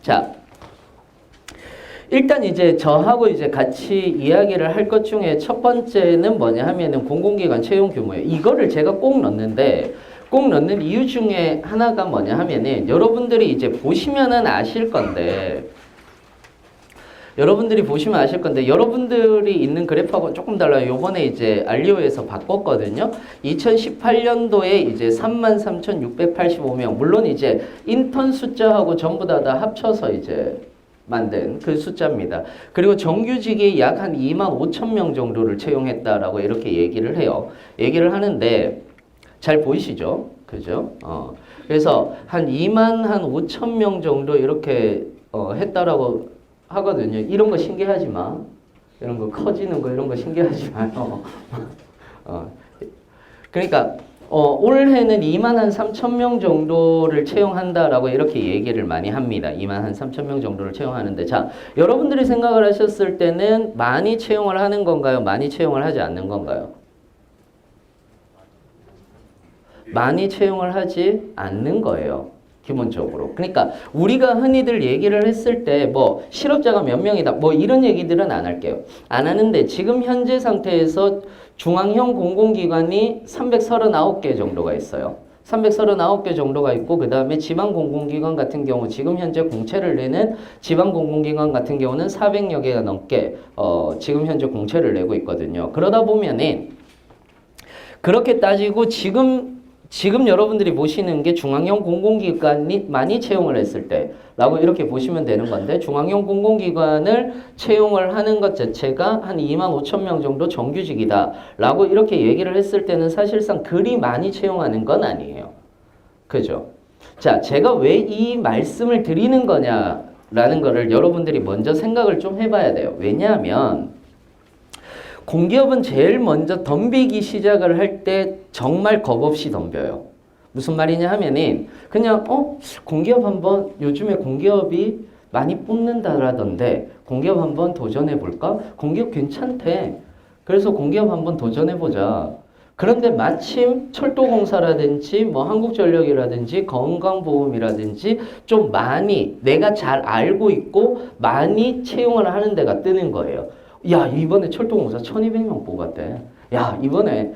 자, 일단 이제 저하고 이제 같이 이야기를 할 것 중에 첫 번째는 뭐냐 하면은 공공기관 채용 규모예요. 이거를 제가 꼭 넣는데, 꼭 넣는 이유 중에 하나가 뭐냐 하면은 여러분들이 이제 보시면은 아실 건데, 여러분들이 보시면 아실 건데, 여러분들이 있는 그래프하고 조금 달라요. 요번에 이제 알리오에서 바꿨거든요. 2018년도에 이제 33,685명. 물론 이제 인턴 숫자하고 전부 다 합쳐서 이제 만든 그 숫자입니다. 그리고 정규직이 약 한 25,000명 정도를 채용했다라고 이렇게 얘기를 해요. 얘기를 하는데 잘 보이시죠? 그죠? 그래서 한 25,000명 정도 이렇게 했다라고 하거든요. 이런 거 신기하지 마. 이런 거 커지는 거 이런 거 신기하지 마요. 그러니까 올해는 23,000명 정도를 채용한다라고 이렇게 얘기를 많이 합니다. 23,000명 정도를 채용하는데, 자, 여러분들이 생각을 하셨을 때는 많이 채용을 하는 건가요? 많이 채용을 하지 않는 건가요? 많이 채용을 하지 않는 거예요. 기본적으로. 그러니까 우리가 흔히들 얘기를 했을 때 뭐 실업자가 몇 명이다 뭐 이런 얘기들은 안 할게요. 안 하는데 지금 현재 상태에서 중앙형 공공기관이 339개 정도가 있어요. 339개 정도가 있고 그 다음에 지방공공기관 같은 경우 지금 현재 공채를 내는 지방공공기관 같은 경우는 400여 개가 넘게 지금 현재 공채를 내고 있거든요. 그러다 보면은 그렇게 따지고 지금 여러분들이 보시는 게 중앙형 공공기관이 많이 채용을 했을 때 라고 이렇게 보시면 되는 건데, 중앙형 공공기관을 채용을 하는 것 자체가 한 25,000명 정도 정규직이다 라고 이렇게 얘기를 했을 때는 사실상 그리 많이 채용하는 건 아니에요. 그죠? 자, 제가 왜 이 말씀을 드리는 거냐라는 거를 여러분들이 먼저 생각을 좀 해봐야 돼요. 왜냐하면 공기업은 제일 먼저 덤비기 시작을 할 때 정말 겁없이 덤벼요. 무슨 말이냐 하면은 그냥 공기업 한번 요즘에 공기업이 많이 뽑는다라던데 공기업 한번 도전해 볼까? 공기업 괜찮대. 그래서 공기업 한번 도전해 보자. 그런데 마침 철도공사라든지 뭐 한국전력이라든지 건강보험이라든지 좀 많이 내가 잘 알고 있고 많이 채용을 하는 데가 뜨는 거예요. 야, 이번에 철도공사 1,200명 뽑았대. 야, 이번에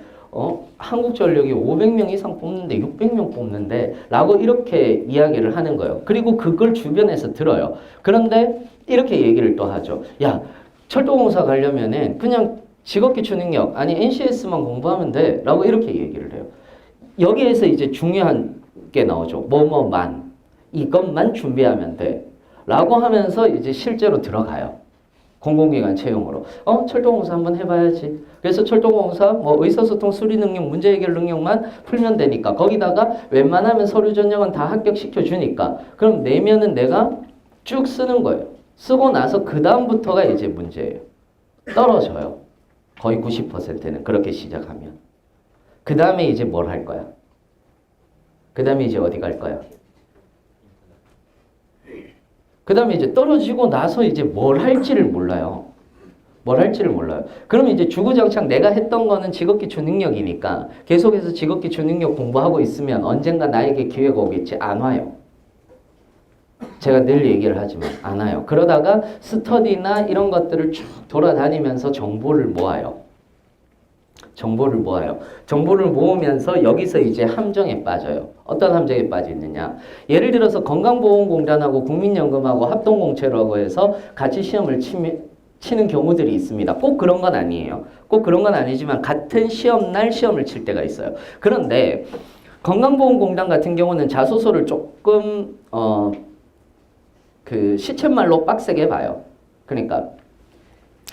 한국전력이 500명 이상 뽑는데 600명 뽑는데 라고 이렇게 이야기를 하는 거예요. 그리고 그걸 주변에서 들어요. 그런데 이렇게 얘기를 또 하죠. 야, 철도공사 가려면은 그냥 직업기초 능력 아니 NCS만 공부하면 돼 라고 이렇게 얘기를 해요. 여기에서 이제 중요한 게 나오죠. 뭐뭐만 이것만 준비하면 돼 라고 하면서 이제 실제로 들어가요. 공공기관 채용으로. 철도공사 한번 해봐야지. 그래서 철도공사 뭐 의사소통 수리 능력, 문제 해결 능력만 풀면 되니까 거기다가 웬만하면 서류 전형은 다 합격시켜 주니까 그럼 내면은 내가 쭉 쓰는 거예요. 쓰고 나서 그 다음부터가 이제 문제예요. 떨어져요. 거의 90%는 그렇게 시작하면. 그 다음에 이제 뭘 할 거야? 그 다음에 이제 어디 갈 거야? 그 다음에 이제 떨어지고 나서 이제 뭘 할지를 몰라요. 뭘 할지를 몰라요. 그러면 이제 주구장창 내가 했던 거는 직업기초 능력이니까 계속해서 직업기초 능력 공부하고 있으면 언젠가 나에게 기회가 오겠지. 안 와요. 제가 늘 얘기를 하지만 안 와요. 그러다가 스터디나 이런 것들을 쭉 돌아다니면서 정보를 모아요. 정보를 모으면서 여기서 이제 함정에 빠져요. 어떤 함정에 빠지느냐. 예를 들어서 건강보험공단하고 국민연금하고 합동공채라고 해서 같이 시험을 치는 경우들이 있습니다. 꼭 그런 건 아니에요. 꼭 그런 건 아니지만 같은 시험날 시험을 칠 때가 있어요. 그런데 건강보험공단 같은 경우는 자소서를 조금 그 시쳇말로 빡세게 봐요. 그러니까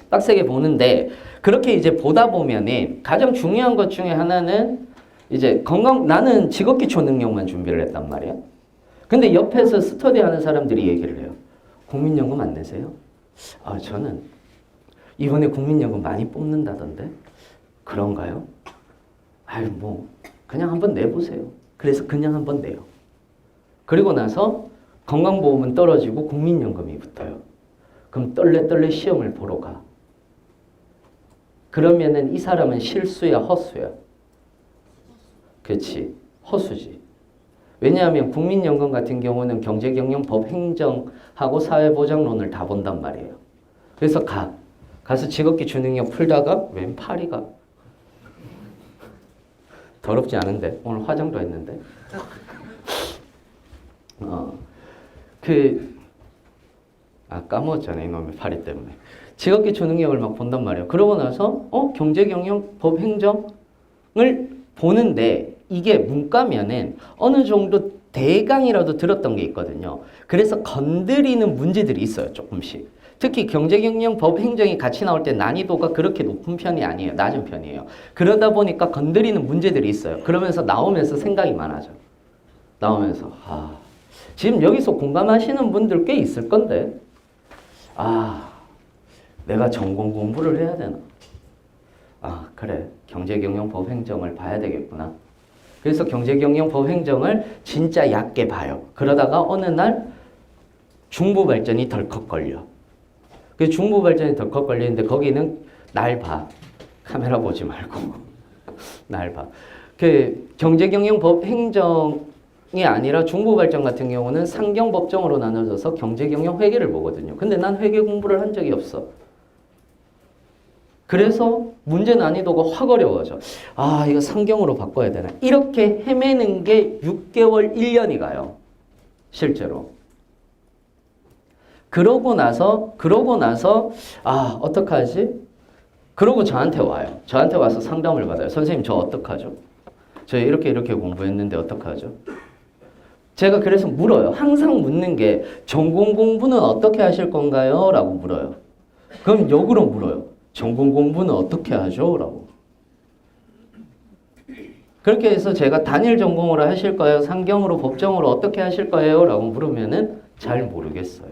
빡세게 보는데 그렇게 이제 보다 보면은 가장 중요한 것 중에 하나는 이제 나는 직업기초 능력만 준비를 했단 말이야. 근데 옆에서 스터디 하는 사람들이 얘기를 해요. 국민연금 안 내세요? 저는 이번에 국민연금 많이 뽑는다던데 그런가요? 뭐 그냥 한번 내보세요. 그래서 그냥 한번 내요. 그리고 나서 건강보험은 떨어지고 국민연금이 붙어요. 그럼 떨레 시험을 보러 가. 그러면은 이 사람은 실수야, 허수야? 그렇지. 허수지. 왜냐하면 국민연금 같은 경우는 경제경영법 행정하고 하고 사회보장론을 다 본단 말이에요. 그래서 가서 직업기초 능력 풀다가 웬 파리가 더럽지 않은데 오늘 화장도 했는데 까먹었잖아요. 이놈의 파리 때문에. 직업기초 능력을 막 본단 말이에요. 그러고 나서 경제경영 법행정을 보는데 이게 문과면은 어느 정도 대강이라도 들었던 게 있거든요. 그래서 건드리는 문제들이 있어요. 조금씩. 특히 경제경영 법행정이 같이 나올 때 난이도가 그렇게 높은 편이 아니에요. 낮은 편이에요. 그러다 보니까 건드리는 문제들이 있어요. 그러면서 나오면서 생각이 많아져. 나오면서 지금 여기서 공감하시는 분들 꽤 있을 건데 내가 전공 공부를 해야 되나? 그래. 경제경영 법행정을 봐야 되겠구나. 그래서 경제경영 법행정을 진짜 얕게 봐요. 그러다가 어느 날 중부발전이 덜컥 걸려. 그 중부발전이 덜컥 걸리는데 거기는 날 봐. 카메라 보지 말고. 날 봐. 그 경제경영 법행정이 아니라 중부발전 같은 경우는 상경법정으로 나눠져서 경제경영 회계를 보거든요. 근데 난 회계 공부를 한 적이 없어. 그래서 문제 난이도가 확 어려워져. 이거 상경으로 바꿔야 되나? 이렇게 헤매는 게 6개월, 1년이 가요. 실제로. 그러고 나서 어떡하지? 그러고 저한테 와요. 저한테 와서 상담을 받아요. 선생님, 저 어떡하죠? 저 이렇게 공부했는데 어떡하죠? 제가 그래서 물어요. 항상 묻는 게 전공 공부는 어떻게 하실 건가요? 라고 물어요. 그럼 역으로 물어요. 전공 공부는 어떻게 하죠? 라고. 그렇게 해서 제가 단일 전공으로 하실 거예요? 상경으로, 법정으로 어떻게 하실 거예요? 라고 물으면은 잘 모르겠어요.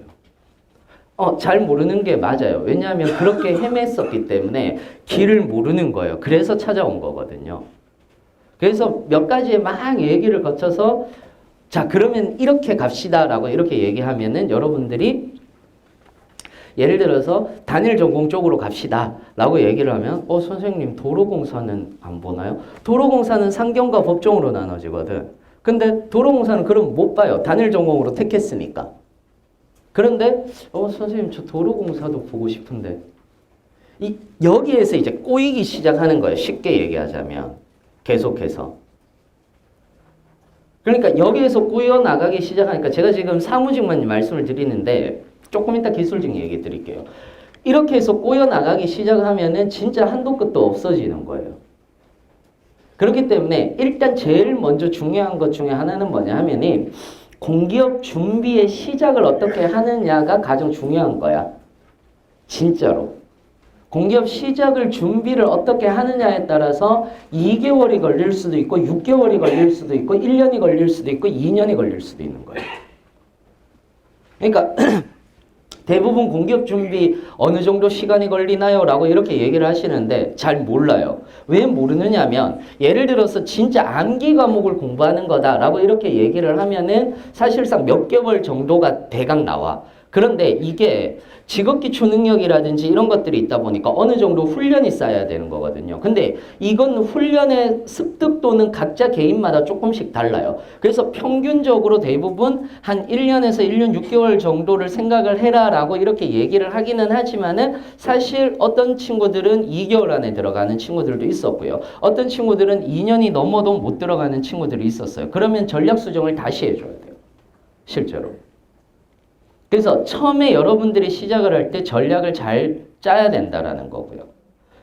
잘 모르는 게 맞아요. 왜냐하면 그렇게 헤맸었기 때문에 길을 모르는 거예요. 그래서 찾아온 거거든요. 그래서 몇 가지의 막 얘기를 거쳐서 자, 그러면 이렇게 갑시다 라고 이렇게 얘기하면은 여러분들이 예를 들어서 단일 전공 쪽으로 갑시다 라고 얘기를 하면 선생님 도로공사는 안 보나요? 도로공사는 상경과 법정으로 나눠지거든. 근데 도로공사는 그럼 못 봐요. 단일 전공으로 택했으니까. 그런데 선생님 저 도로공사도 보고 싶은데 여기에서 이제 꼬이기 시작하는 거예요. 쉽게 얘기하자면 계속해서. 그러니까 여기에서 꼬여 나가기 시작하니까 제가 지금 사무직만 말씀을 드리는데 조금 이따 기술직 얘기 드릴게요. 이렇게 해서 꼬여 나가기 시작하면은 진짜 한도 끝도 없어지는 거예요. 그렇기 때문에 일단 제일 먼저 중요한 것 중에 하나는 뭐냐 하면은 공기업 준비의 시작을 어떻게 하느냐가 가장 중요한 거야. 진짜로. 공기업 시작을 준비를 어떻게 하느냐에 따라서 2개월이 걸릴 수도 있고 6개월이 걸릴 수도 있고 1년이 걸릴 수도 있고 2년이 걸릴 수도 있는 거예요. 그러니까 대부분 공기업 준비 어느 정도 시간이 걸리나요? 라고 이렇게 얘기를 하시는데 잘 몰라요. 왜 모르느냐면 예를 들어서 진짜 암기 과목을 공부하는 거다라고 이렇게 얘기를 하면은 사실상 몇 개월 정도가 대강 나와. 그런데 이게 직업기초 능력이라든지 이런 것들이 있다 보니까 어느 정도 훈련이 쌓여야 되는 거거든요. 근데 이건 훈련의 습득도는 각자 개인마다 조금씩 달라요. 그래서 평균적으로 대부분 한 1년에서 1년 6개월 정도를 생각을 해라 라고 이렇게 얘기를 하기는 하지만은 사실 어떤 친구들은 2개월 안에 들어가는 친구들도 있었고요. 어떤 친구들은 2년이 넘어도 못 들어가는 친구들이 있었어요. 그러면 전략 수정을 다시 해줘야 돼요. 실제로. 그래서 처음에 여러분들이 시작을 할 때 전략을 잘 짜야 된다라는 거고요.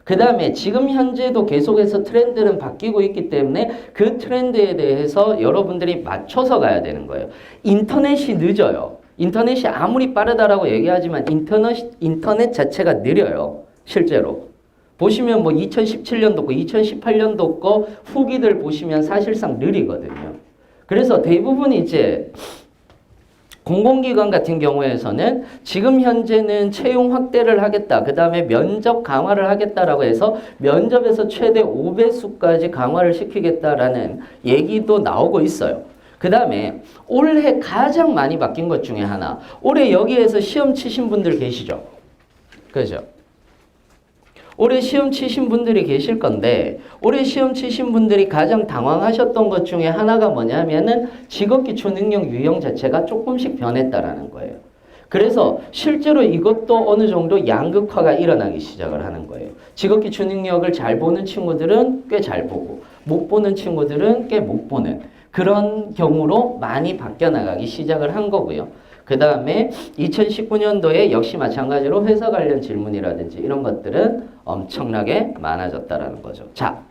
그 다음에 지금 현재도 계속해서 트렌드는 바뀌고 있기 때문에 그 트렌드에 대해서 여러분들이 맞춰서 가야 되는 거예요. 인터넷이 늦어요. 인터넷이 아무리 빠르다라고 얘기하지만 인터넷 자체가 느려요. 실제로. 보시면 뭐 2017년도 거, 2018년도 거 후기들 보시면 사실상 느리거든요. 그래서 대부분 이제 공공기관 같은 경우에서는 지금 현재는 채용 확대를 하겠다. 그 다음에 면접 강화를 하겠다라고 해서 면접에서 최대 5배수까지 강화를 시키겠다라는 얘기도 나오고 있어요. 그 다음에 올해 가장 많이 바뀐 것 중에 하나. 올해 여기에서 시험 치신 분들 계시죠? 그죠? 올해 시험 치신 분들이 계실 건데 올해 시험 치신 분들이 가장 당황하셨던 것 중에 하나가 뭐냐면은 직업기초 능력 유형 자체가 조금씩 변했다라는 거예요. 그래서 실제로 이것도 어느 정도 양극화가 일어나기 시작을 하는 거예요. 직업기초 능력을 잘 보는 친구들은 꽤 잘 보고 못 보는 친구들은 꽤 못 보는 그런 경우로 많이 바뀌어 나가기 시작을 한 거고요. 그 다음에 2019년도에 역시 마찬가지로 회사 관련 질문이라든지 이런 것들은 엄청나게 많아졌다라는 거죠. 자,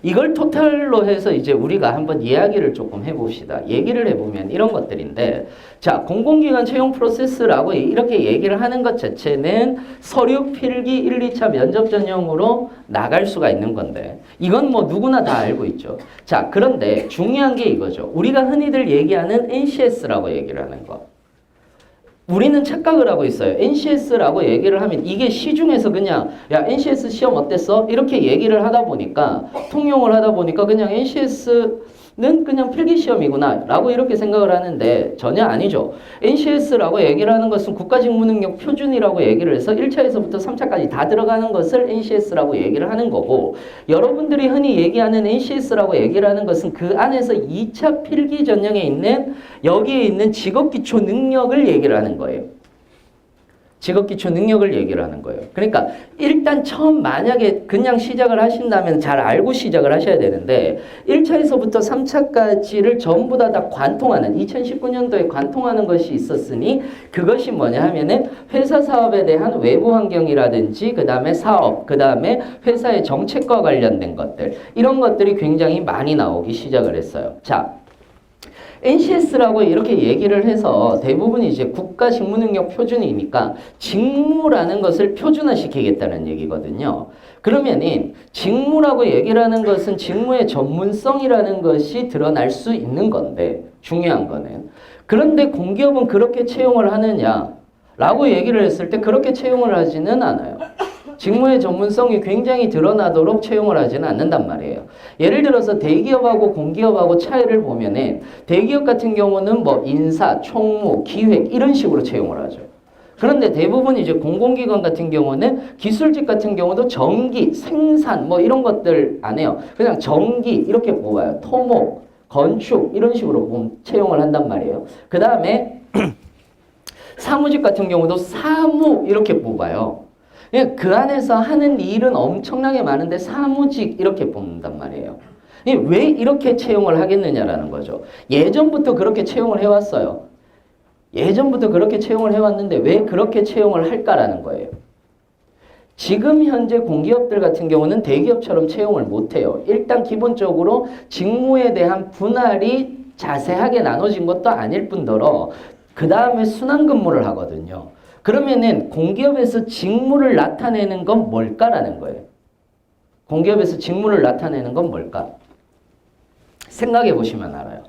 이걸 토탈로 해서 이제 우리가 한번 이야기를 조금 해봅시다. 얘기를 해보면 이런 것들인데, 자, 공공기관 채용 프로세스라고 이렇게 얘기를 하는 것 자체는 서류 필기 1, 2차 면접 전형으로 나갈 수가 있는 건데, 이건 뭐 누구나 다 알고 있죠. 자, 그런데 중요한 게 이거죠. 우리가 흔히들 얘기하는 NCS라고 얘기를 하는 거. 우리는 착각을 하고 있어요. NCS라고 얘기를 하면 이게 시중에서 그냥 야 NCS 시험 어땠어? 이렇게 얘기를 하다 보니까 통용을 하다 보니까 그냥 NCS는 그냥 필기시험이구나 라고 이렇게 생각을 하는데 전혀 아니죠. NCS라고 얘기를 하는 것은 국가직무능력 표준이라고 얘기를 해서 1차에서부터 3차까지 다 들어가는 것을 NCS라고 얘기를 하는 거고 여러분들이 흔히 얘기하는 NCS라고 얘기를 하는 것은 그 안에서 2차 필기 전형에 있는 여기에 있는 직업기초 능력을 얘기를 하는 거예요. 직업기초 능력을 얘기를 하는 거예요. 그러니까 일단 처음 만약에 그냥 시작을 하신다면 잘 알고 시작을 하셔야 되는데 1차에서부터 3차까지를 전부 다 관통하는 2019년도에 관통하는 것이 있었으니 그것이 뭐냐 하면은 회사 사업에 대한 외부 환경이라든지 그 다음에 사업, 그 다음에 회사의 정책과 관련된 것들 이런 것들이 굉장히 많이 나오기 시작을 했어요. 자, NCS라고 이렇게 얘기를 해서 대부분이 이제 국가 직무능력 표준이니까 직무라는 것을 표준화시키겠다는 얘기거든요. 그러면은 직무라고 얘기를 하는 것은 직무의 전문성이라는 것이 드러날 수 있는 건데 중요한 거는 그런데 공기업은 그렇게 채용을 하느냐라고 얘기를 했을 때 그렇게 채용을 하지는 않아요. 직무의 전문성이 굉장히 드러나도록 채용을 하지는 않는단 말이에요. 예를 들어서 대기업하고 공기업하고 차이를 보면은 대기업 같은 경우는 뭐 인사, 총무, 기획 이런 식으로 채용을 하죠. 그런데 대부분 이제 공공기관 같은 경우는 기술직 같은 경우도 전기, 생산 뭐 이런 것들 안 해요. 그냥 전기 이렇게 뽑아요. 토목, 건축 이런 식으로 채용을 한단 말이에요. 그 다음에 사무직 같은 경우도 사무 이렇게 뽑아요. 그 안에서 하는 일은 엄청나게 많은데 사무직 이렇게 뽑는단 말이에요. 왜 이렇게 채용을 하겠느냐라는 거죠. 예전부터 그렇게 채용을 해왔어요. 예전부터 그렇게 채용을 해왔는데 왜 그렇게 채용을 할까라는 거예요. 지금 현재 공기업들 같은 경우는 대기업처럼 채용을 못해요. 일단 기본적으로 직무에 대한 분할이 자세하게 나눠진 것도 아닐 뿐더러 그 다음에 순환근무를 하거든요. 그러면은 공기업에서 직무를 나타내는 건 뭘까라는 거예요. 공기업에서 직무를 나타내는 건 뭘까? 생각해 보시면 알아요.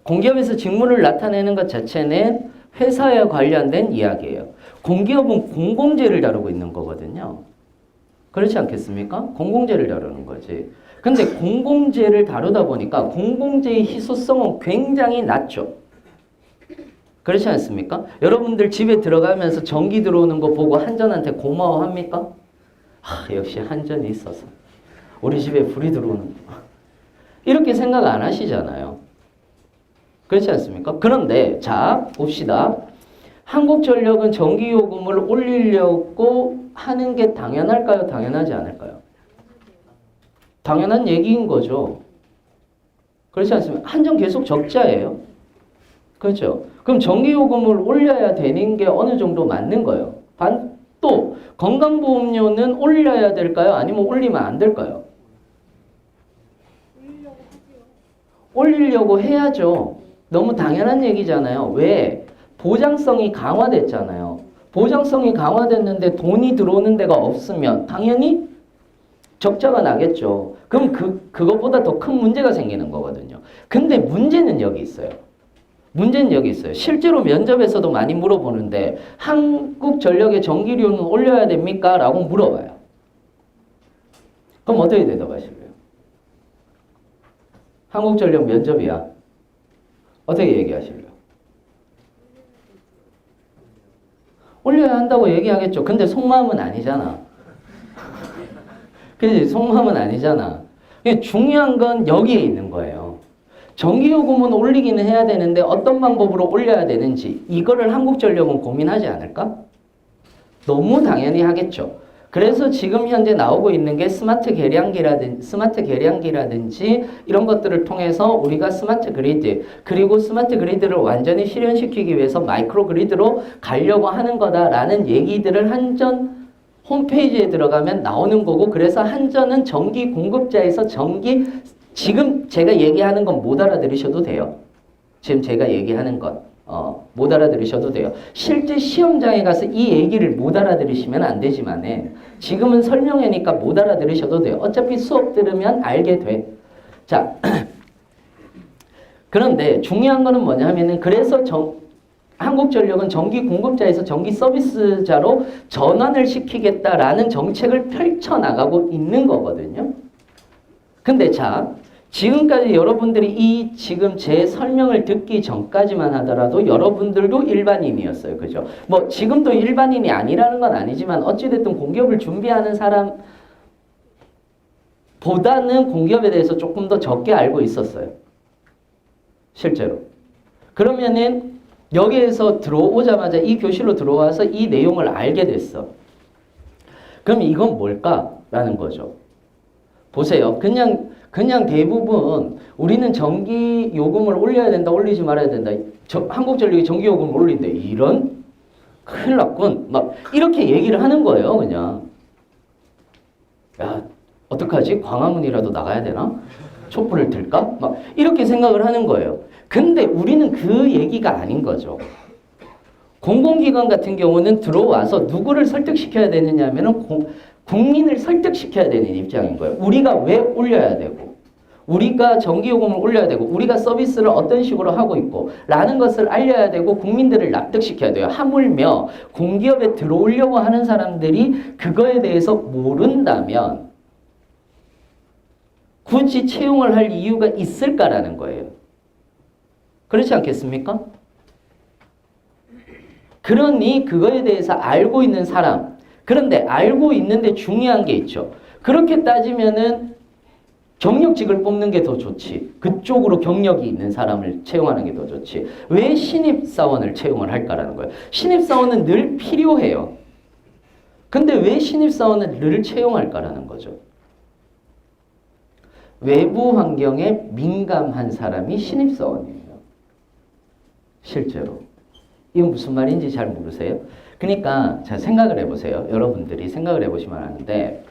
공기업에서 직무를 나타내는 것 자체는 회사에 관련된 이야기예요. 공기업은 공공재를 다루고 있는 거거든요. 그렇지 않겠습니까? 공공재를 다루는 거지. 근데 공공재를 다루다 보니까 공공재의 희소성은 굉장히 낮죠. 그렇지 않습니까? 여러분들 집에 들어가면서 전기 들어오는 거 보고 한전한테 고마워합니까? 역시 한전이 있어서 우리 집에 불이 들어오는구나. 이렇게 생각 안 하시잖아요. 그렇지 않습니까? 그런데 자 봅시다. 한국전력은 전기요금을 올리려고 하는 게 당연할까요? 당연하지 않을까요? 당연한 얘기인 거죠. 그렇지 않습니까? 한전 계속 적자예요. 그렇죠? 그럼 전기요금을 올려야 되는 게 어느 정도 맞는 거예요. 또 건강보험료는 올려야 될까요? 아니면 올리면 안 될까요? 올리려고 해야죠. 너무 당연한 얘기잖아요. 왜? 보장성이 강화됐잖아요. 보장성이 강화됐는데 돈이 들어오는 데가 없으면 당연히 적자가 나겠죠. 그럼 그것보다 더 큰 문제가 생기는 거거든요. 근데 문제는 여기 있어요. 문제는 여기 있어요. 실제로 면접에서도 많이 물어보는데 한국전력의 전기료는 올려야 됩니까? 라고 물어봐요. 그럼 어떻게 대답하실래요? 한국전력 면접이야. 어떻게 얘기하실래요? 올려야 한다고 얘기하겠죠. 근데 속마음은 아니잖아. 그치? 속마음은 아니잖아. 중요한 건 여기에 있는 거예요. 전기요금은 올리기는 해야 되는데 어떤 방법으로 올려야 되는지 이거를 한국전력은 고민하지 않을까? 너무 당연히 하겠죠. 그래서 지금 현재 나오고 있는 게 스마트 계량기라든지 이런 것들을 통해서 우리가 스마트 그리드, 그리고 스마트 그리드를 완전히 실현시키기 위해서 마이크로 그리드로 가려고 하는 거다라는 얘기들을 한전 홈페이지에 들어가면 나오는 거고, 그래서 한전은 전기 공급자에서 지금 제가 얘기하는 건 못 알아들으셔도 돼요. 지금 제가 얘기하는 건 못 알아들으셔도 돼요. 실제 시험장에 가서 이 얘기를 못 알아들으시면 안 되지만 지금은 설명회니까 못 알아들으셔도 돼요. 어차피 수업 들으면 알게 돼. 자, 그런데 중요한 거는 뭐냐 하면은, 그래서 한국전력은 전기 공급자에서 전기 서비스자로 전환을 시키겠다라는 정책을 펼쳐나가고 있는 거거든요. 근데 자, 지금까지 여러분들이 지금 제 설명을 듣기 전까지만 하더라도 여러분들도 일반인이었어요. 그죠? 뭐 지금도 일반인이 아니라는 건 아니지만 어찌됐든 공기업을 준비하는 사람보다는 공기업에 대해서 조금 더 적게 알고 있었어요. 실제로. 그러면은 여기에서 들어오자마자 이 교실로 들어와서 이 내용을 알게 됐어. 그럼 이건 뭘까라는 거죠. 보세요. 그냥 대부분 우리는 전기 요금을 올려야 된다, 올리지 말아야 된다. 한국전력이 전기 요금을 올린대. 이런 큰일 났군. 막 이렇게 얘기를 하는 거예요, 그냥. 야, 어떡하지? 광화문이라도 나가야 되나? 촛불을 들까? 막 이렇게 생각을 하는 거예요. 근데 우리는 그 얘기가 아닌 거죠. 공공기관 같은 경우는 들어와서 누구를 설득시켜야 되느냐 하면은 국민을 설득시켜야 되는 입장인 거예요. 우리가 왜 올려야 되고, 우리가 전기요금을 올려야 되고, 우리가 서비스를 어떤 식으로 하고 있고 라는 것을 알려야 되고, 국민들을 납득시켜야 돼요. 하물며 공기업에 들어오려고 하는 사람들이 그거에 대해서 모른다면 굳이 채용을 할 이유가 있을까라는 거예요. 그렇지 않겠습니까? 그러니 그거에 대해서 알고 있는 사람, 그런데 알고 있는데 중요한 게 있죠. 그렇게 따지면은 경력직을 뽑는 게 더 좋지. 그쪽으로 경력이 있는 사람을 채용하는 게 더 좋지. 왜 신입사원을 채용을 할까라는 거예요. 신입사원은 늘 필요해요. 근데 왜 신입사원을 늘 채용할까라는 거죠. 외부 환경에 민감한 사람이 신입사원이에요. 실제로. 이건 무슨 말인지 잘 모르세요? 그러니까 자, 생각을 해보세요. 여러분들이 생각을 해보시면 아는데,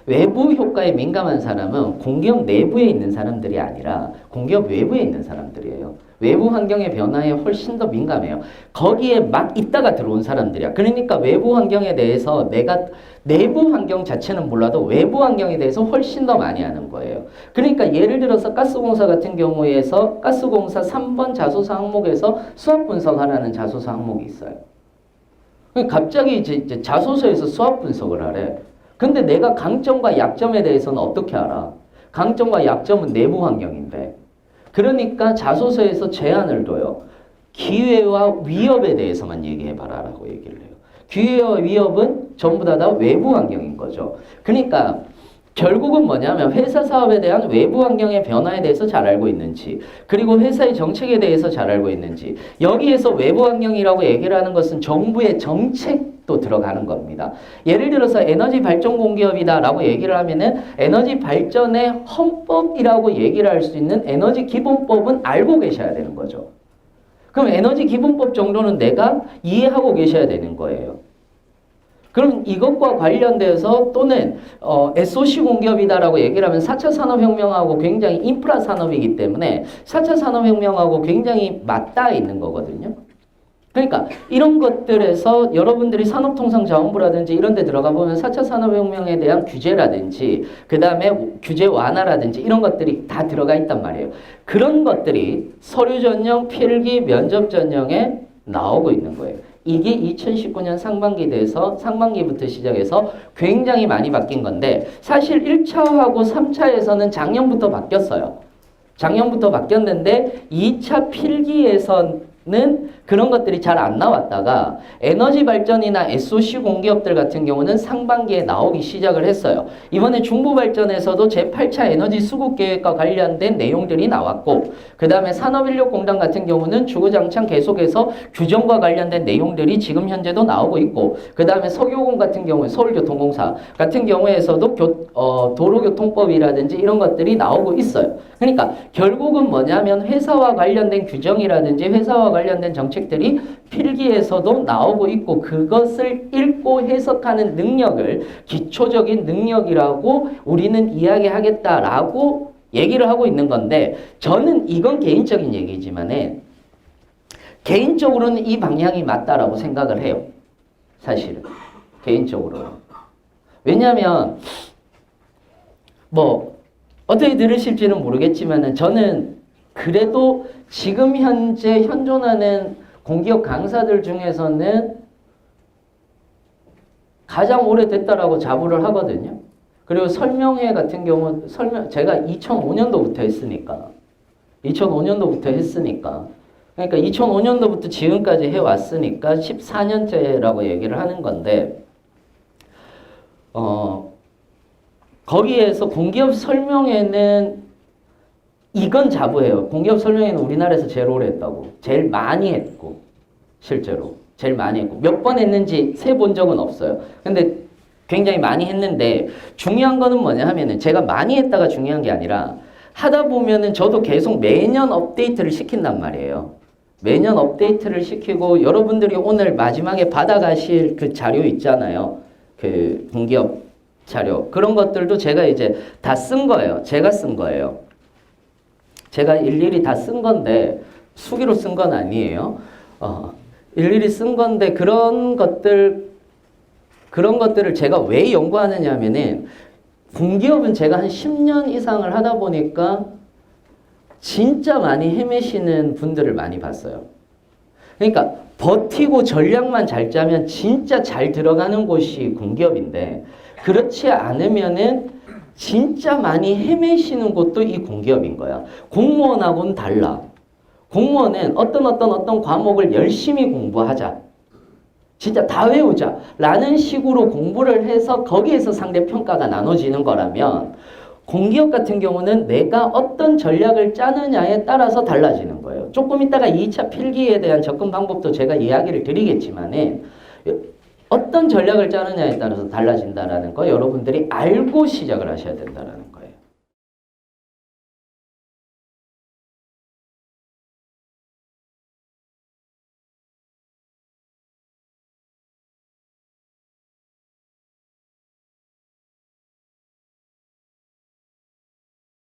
외부 효과에 민감한 사람은 공기업 내부에 있는 사람들이 아니라 공기업 외부에 있는 사람들이에요. 외부 환경의 변화에 훨씬 더 민감해요. 거기에 막 있다가 들어온 사람들이야. 그러니까 외부 환경에 대해서 내가 내부 환경 자체는 몰라도 외부 환경에 대해서 훨씬 더 많이 아는 거예요. 그러니까 예를 들어서 가스공사 같은 경우에서 가스공사 3번 자소서 항목에서 수압 분석하라는 자소서 항목이 있어요. 갑자기 이제 자소서에서 수압 분석을 하래. 근데 내가 강점과 약점에 대해서는 어떻게 알아? 강점과 약점은 내부 환경인데. 그러니까 자소서에서 제안을 둬요. 기회와 위협에 대해서만 얘기해봐라 라고 얘기를 해요. 기회와 위협은 전부 다 외부 환경인 거죠. 그러니까 결국은 뭐냐면 회사 사업에 대한 외부 환경의 변화에 대해서 잘 알고 있는지, 그리고 회사의 정책에 대해서 잘 알고 있는지. 여기에서 외부 환경이라고 얘기를 하는 것은 정부의 정책도 들어가는 겁니다. 예를 들어서 에너지 발전 공기업이다라고 얘기를 하면은 에너지 발전의 헌법이라고 얘기를 할 수 있는 에너지 기본법은 알고 계셔야 되는 거죠. 그럼 에너지 기본법 정도는 내가 이해하고 계셔야 되는 거예요. 그럼 이것과 관련돼서 또는 SOC 공기업이다라고 얘기를 하면 4차 산업혁명하고 굉장히 인프라 산업이기 때문에 4차 산업혁명하고 굉장히 맞닿아 있는 거거든요. 그러니까 이런 것들에서 여러분들이 산업통상자원부라든지 이런 데 들어가 보면 4차 산업혁명에 대한 규제라든지 그 다음에 규제 완화라든지 이런 것들이 다 들어가 있단 말이에요. 그런 것들이 서류 전형, 필기, 면접 전형에 나오고 있는 거예요. 이게 2019년 상반기부터 시작해서 굉장히 많이 바뀐 건데, 사실 1차하고 3차에서는 작년부터 바뀌었어요. 작년부터 바뀌었는데 2차 필기에서는 그런 것들이 잘 안 나왔다가 에너지 발전이나 SOC 공기업들 같은 경우는 상반기에 나오기 시작을 했어요. 이번에 중부발전에서도 제8차 에너지 수급 계획과 관련된 내용들이 나왔고 그 다음에 산업인력공단 같은 경우는 주구장창 계속해서 규정과 관련된 내용들이 지금 현재도 나오고 있고 그 다음에 석유공 같은 경우에 서울교통공사 같은 경우에서도 도로교통법이라든지 이런 것들이 나오고 있어요. 그러니까 결국은 뭐냐면 회사와 관련된 규정이라든지 회사와 관련된 정책들이 필기에서도 나오고 있고 그것을 읽고 해석하는 능력을 기초적인 능력이라고 우리는 이야기하겠다라고 얘기를 하고 있는 건데 저는 이건 개인적인 얘기지만은 개인적으로는 이 방향이 맞다라고 생각을 해요. 사실은 개인적으로는. 왜냐하면 뭐 어떻게 들으실지는 모르겠지만은 저는 그래도 지금 현재 현존하는 공기업 강사들 중에서는 가장 오래됐다라고 자부를 하거든요. 그리고 설명회 같은 경우 제가 2005년도부터 했으니까 그러니까 2005년도부터 지금까지 해왔으니까 14년째라고 얘기를 하는 건데 거기에서 공기업 설명회는 이건 자부해요. 공기업 설명회는 우리나라에서 제일 오래 했다고. 제일 많이 했고 실제로 제일 많이 했고 몇 번 했는지 세본 적은 없어요. 근데 굉장히 많이 했는데 중요한 거는 뭐냐 하면은 제가 많이 했다가 중요한 게 아니라 하다 보면은 저도 계속 매년 업데이트를 시킨단 말이에요. 매년 업데이트를 시키고 여러분들이 오늘 마지막에 받아가실 그 자료 있잖아요. 그 공기업 자료. 그런 것들도 제가 이제 다 쓴 거예요. 제가 쓴 거예요. 제가 일일이 다 쓴 건데 수기로 쓴 건 아니에요. 일일이 쓴 건데 그런 것들을 제가 왜 연구하느냐 하면은 공기업은 제가 한 10년 이상을 하다 보니까 진짜 많이 헤매시는 분들을 많이 봤어요. 그러니까 버티고 전략만 잘 짜면 진짜 잘 들어가는 곳이 공기업인데 그렇지 않으면은 진짜 많이 헤매시는 곳도 이 공기업인 거야. 공무원하고는 달라. 공무원은 어떤 과목을 열심히 공부하자. 진짜 다 외우자. 라는 식으로 공부를 해서 거기에서 상대평가가 나눠지는 거라면 공기업 같은 경우는 내가 어떤 전략을 짜느냐에 따라서 달라지는 거예요. 조금 이따가 2차 필기에 대한 접근 방법도 제가 이야기를 드리겠지만은 어떤 전략을 짜느냐에 따라서 달라진다라는 거 여러분들이 알고 시작을 하셔야 된다는